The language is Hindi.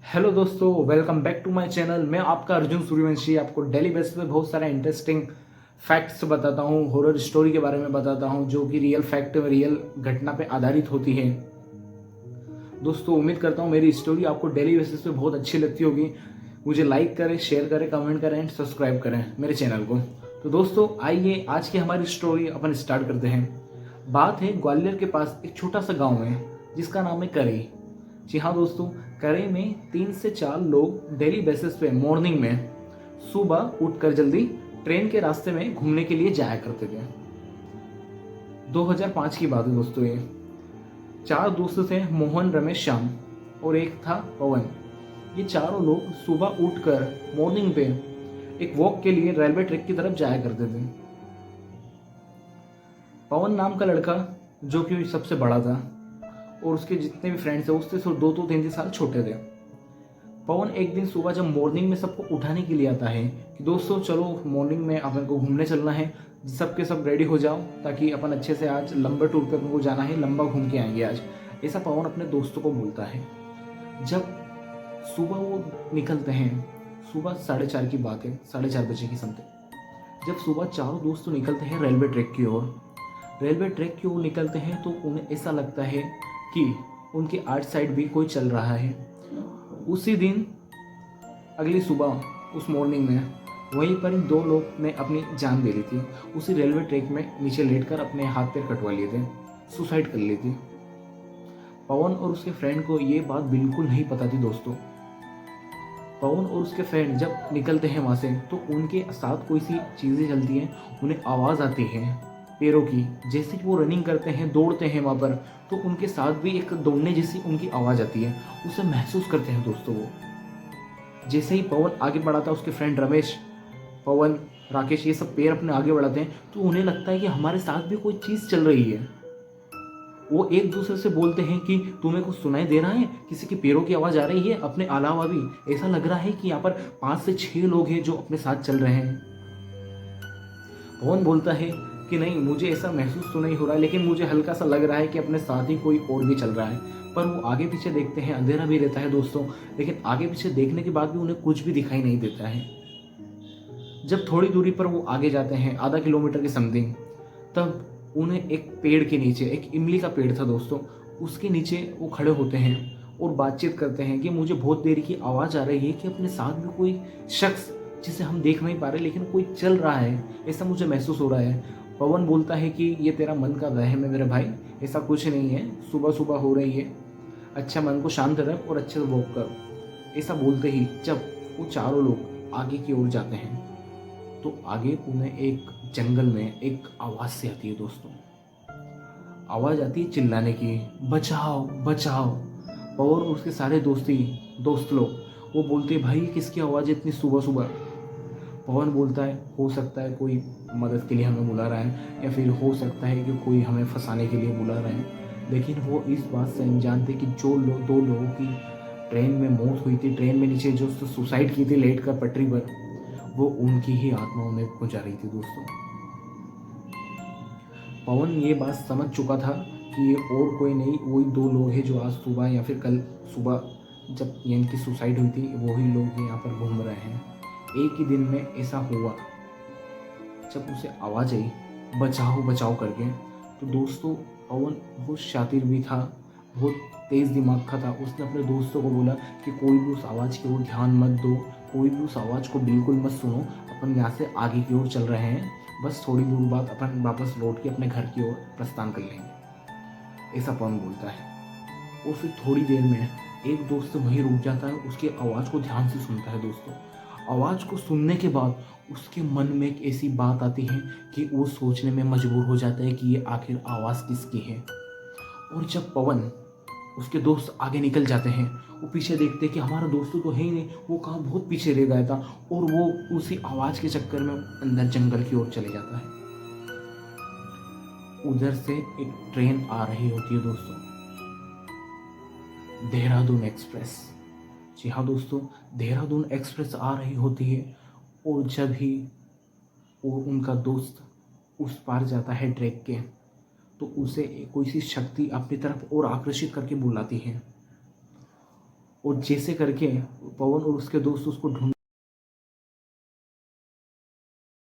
हेलो दोस्तों, welcome back to my channel. मैं आपका अर्जुन सूर्यवंशी आपको डेली बेसिस पे बहुत सारे इंटरेस्टिंग फैक्ट्स बताता हूँ, हॉरर स्टोरी के बारे में बताता हूँ जो कि रियल फैक्ट रियल घटना पे आधारित होती है। दोस्तों, उम्मीद करता हूँ मेरी स्टोरी आपको डेली बेसिस पे बहुत अच्छी लगती होगी। मुझे लाइक करें, शेयर करें, कमेंट करें एंड सब्सक्राइब करें मेरे चैनल को। तो दोस्तों, आइए आज की हमारी स्टोरी अपन स्टार्ट करते हैं। बात है ग्वालियर के पास एक छोटा सा गाँव है जिसका नाम है करई। जी हाँ दोस्तों, करई में 3 से 4 लोग डेली बेसिस पे मॉर्निंग में सुबह उठकर जल्दी ट्रेन के रास्ते में घूमने के लिए जाया करते थे। 2005 की बात है दोस्तों। ये 4 दोस्त थे, मोहन, रमेश, श्याम और एक था पवन। ये चारों लोग सुबह उठकर मॉर्निंग पे एक वॉक के लिए रेलवे ट्रैक की तरफ जाया करते थे। पवन नाम का लड़का, जो कि सबसे बड़ा था, और उसके जितने भी फ्रेंड्स थे उससे सिर्फ 2-3 साल छोटे थे। पवन एक दिन सुबह जब मॉर्निंग में सबको उठाने के लिए आता है कि दोस्तों चलो मॉर्निंग में अपन को घूमने चलना है, सबके सब रेडी हो जाओ ताकि अपन अच्छे से आज लंबे टूर पे अपन को जाना है, लंबा घूम के आएंगे आज। ऐसा पवन अपने दोस्तों को बोलता है। जब सुबह वो निकलते हैं, सुबह 4:30 की बात है, 4:30 बजे की समथिंग। जब सुबह चारों दोस्त निकलते हैं रेलवे ट्रैक की ओर, रेलवे ट्रैक की ओर निकलते हैं तो उन्हें ऐसा लगता है कि उनके आर्ट साइड भी कोई चल रहा है। उसी दिन अगली सुबह उस मॉर्निंग में वहीं पर ही 2 लोग ने अपनी जान दे ली थी। उसी रेलवे ट्रैक में नीचे लेटकर अपने हाथ पैर कटवा लिए थे, सुसाइड कर ली थी। पवन और उसके फ्रेंड को ये बात बिल्कुल नहीं पता थी दोस्तों। पवन और उसके फ्रेंड जब निकलते हैं वहाँ से तो उनके साथ कोई सी चीज़ें चलती हैं, उन्हें आवाज़ आती है पैरों की। जैसे कि वो रनिंग करते हैं, दौड़ते हैं वहाँ पर, तो उनके साथ भी एक दौड़ने जैसी उनकी आवाज़ आती है। उसे महसूस करते हैं दोस्तों वो। जैसे ही पवन आगे बढ़ाता है, उसके फ्रेंड रमेश, पवन, राकेश, ये सब पैर अपने आगे बढ़ाते हैं तो उन्हें लगता है कि हमारे साथ भी कोई चीज़ चल रही है। वो एक दूसरे से बोलते हैं कि तुम्हें कुछ सुनाई दे रहा है, किसी के पैरों की आवाज़ आ रही है। अपने अलावा भी ऐसा लग रहा है कि यहाँ पर 5 से 6 लोग हैं जो अपने साथ चल रहे हैं। पवन बोलता है कि नहीं, मुझे ऐसा महसूस तो नहीं हो रहा है, लेकिन मुझे हल्का सा लग रहा है कि अपने साथ ही कोई और भी चल रहा है। पर वो आगे पीछे देखते हैं, अंधेरा भी रहता है दोस्तों, लेकिन आगे पीछे देखने के बाद भी उन्हें कुछ भी दिखाई नहीं देता है। जब थोड़ी दूरी पर वो आगे जाते हैं, आधा किलोमीटर की समथिंग, तब उन्हें एक पेड़ के नीचे, एक इमली का पेड़ था दोस्तों, उसके नीचे वो खड़े होते हैं और बातचीत करते हैं कि मुझे बहुत देर की आवाज़ आ रही है कि अपने साथ भी कोई शख्स, जिसे हम देख नहीं पा रहे लेकिन कोई चल रहा है, ऐसा मुझे महसूस हो रहा है। पवन बोलता है कि ये तेरा मन का वहम है मेरे भाई, ऐसा कुछ नहीं है, सुबह सुबह हो रही है, अच्छा मन को शांत रख और अच्छे से वॉक कर। ऐसा बोलते ही जब वो चारों लोग आगे की ओर जाते हैं तो आगे उन्हें एक जंगल में एक आवाज़ से आती है दोस्तों। आवाज़ आती है चिल्लाने की, बचाओ बचाओ। पवन और उसके सारे दोस्त लोग वो बोलते हैं भाई किसकी आवाज़ है इतनी सुबह सुबह। पवन बोलता है हो सकता है कोई मदद के लिए हमें बुला रहा है, या फिर हो सकता है कि कोई हमें फंसाने के लिए बुला रहा है। लेकिन वो इस बात से अनजान थे कि जो 2 लोगों की ट्रेन में मौत हुई थी, ट्रेन में नीचे जो सुसाइड की थी लेट कर पटरी पर, वो उनकी ही आत्मा उन्हें पहुंचा रही थी दोस्तों। पवन ये बात समझ चुका था कि ये और कोई नहीं, वही 2 लोग हैं जो आज सुबह या फिर कल सुबह जब इनकी सुसाइड हुई थी, वही लोग यहाँ पर घूम रहे हैं। एक ही दिन में ऐसा हुआ। जब उसे आवाज़ आई बचाओ बचाओ करके, तो दोस्तों पवन बहुत शातिर भी था, बहुत तेज़ दिमाग का था। उसने अपने दोस्तों को बोला कि कोई भी उस आवाज़ की ओर ध्यान मत दो, कोई भी उस आवाज़ को बिल्कुल मत सुनो, अपन यहाँ से आगे की ओर चल रहे हैं, बस थोड़ी दूर बाद अपन वापस लौट के अपने घर की ओर प्रस्थान कर लेंगे, ऐसा पवन बोलता है। और फिर थोड़ी देर में एक दोस्त वहीं रुक जाता है, उसकी आवाज़ को ध्यान से सुनता है दोस्तों। आवाज़ को सुनने के बाद उसके मन में एक ऐसी बात आती है कि वो सोचने में मजबूर हो जाता है कि ये आखिर आवाज़ किसकी है। और जब पवन, उसके दोस्त आगे निकल जाते हैं, वो पीछे देखते हैं कि हमारा दोस्त तो है ही नहीं, वो कहाँ बहुत पीछे रह गया था, और वो उसी आवाज़ के चक्कर में अंदर जंगल की ओर चले जाता है। उधर से एक ट्रेन आ रही होती है दोस्तों, देहरादून एक्सप्रेस। जी हाँ दोस्तों, देहरादून एक्सप्रेस आ रही होती है। और जब ही वो उनका दोस्त उस पार जाता है ट्रैक के, तो उसे कोई सी शक्ति अपनी तरफ और आकर्षित करके बुलाती है। और जैसे करके पवन और उसके दोस्त उसको ढूंढ